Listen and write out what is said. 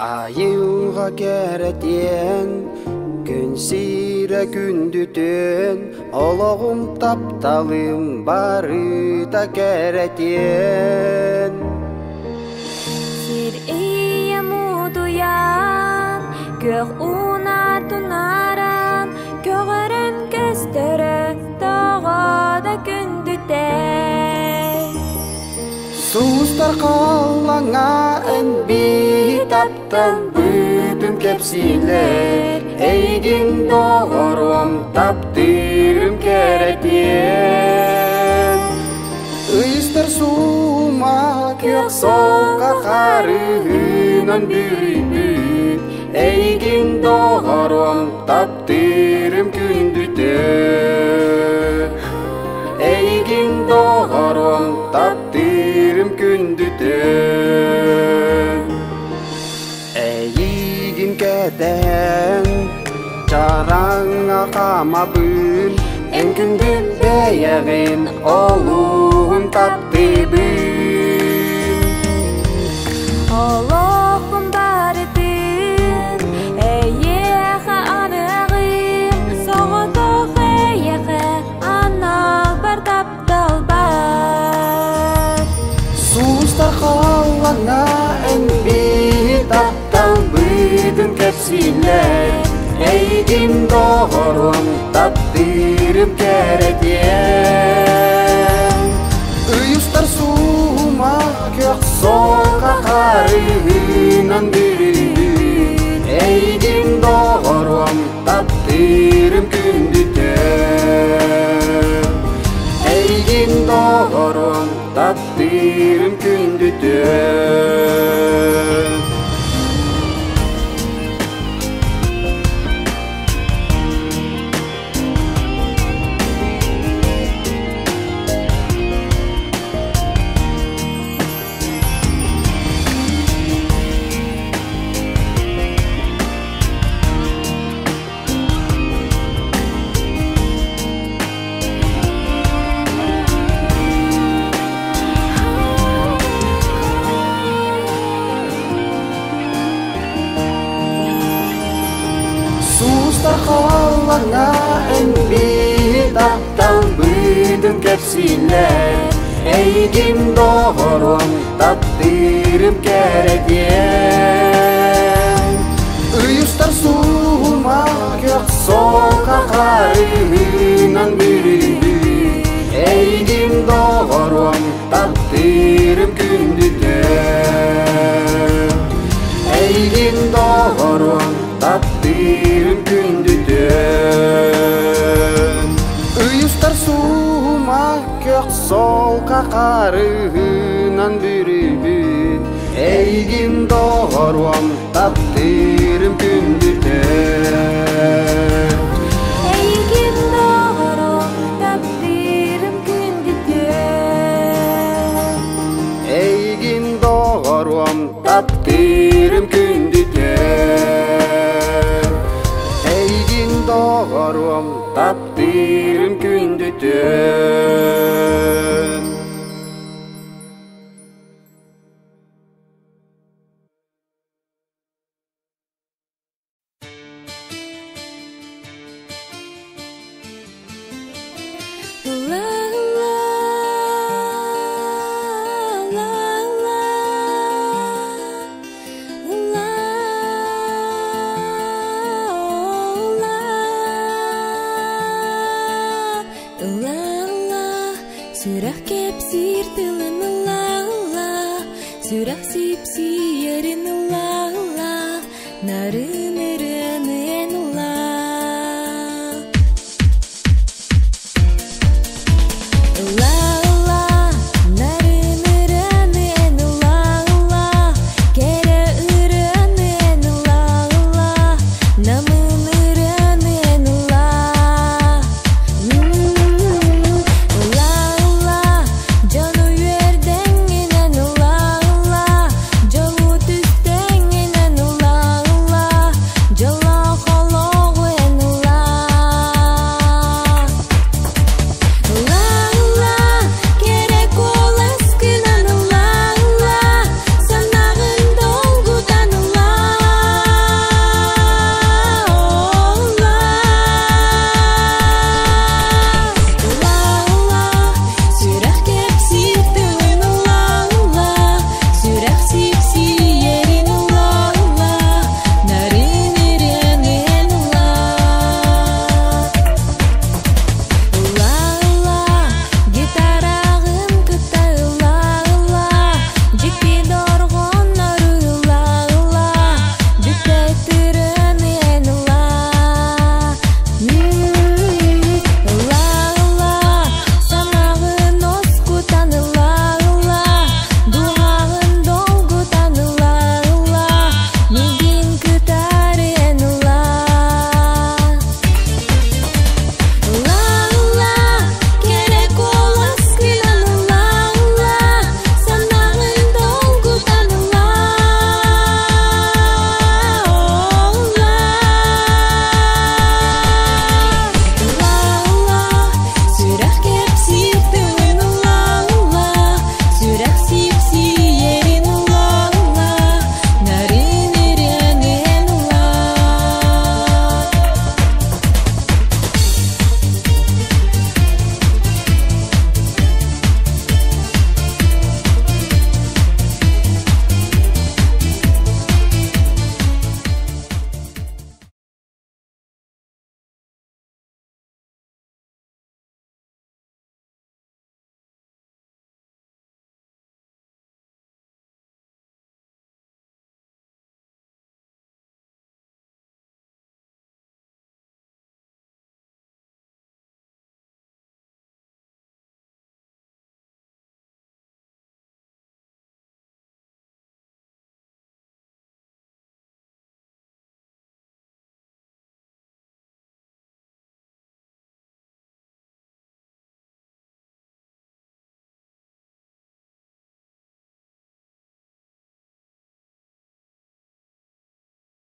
Ayuğa keretien, gün sire gündütün, Olağım taptalım barı da keretien. Sir iya muduyan, gör una tunaran, Göreren göstere dağa da gündüten. Sustar kalanga en bitaptan büdüm kepsiler, Eygin doğurum taptırım keretien. Istar suma kök soka karıhınan bürübü, Eygin doğurum taptırım gündüten. Eygin doğurum taptırım gündüten. Eygin keden Çaran жаңа қамабын Әңкінден бәяғын олуын таптыбын Олуғын барытын әйеға анығын Соғытық әйеға анал бар таптал бар Сустар қалана әнбі таптал бұдын кәпсілер Әйгін доғырым таптырым кәрәден Үйістар суыма көк соқа қарығынан бүрін Әйгін доғырым таптырым күндітен Әйгін доғырым таптырым күндітен Қалана әнбі таптал бұдын кәпсілер Әйгін доғырым таптырым кәрәден Үйістар суыма көк соқа қарығынан бүрін Әйгін доғырым таптырым күндітен Әйгін доғырым таптырым күндітен Үйістар суыма көк солқа қарығынан бүрін Әйгін доғырым таптырым күндітен Әйгін доғырым таптырым күндітен Әйгін доғырым таптырым күндітен Әйгін доғырым таптырым күндітен Сүрәк кепсир тылын ла-ла Сүрәк сипси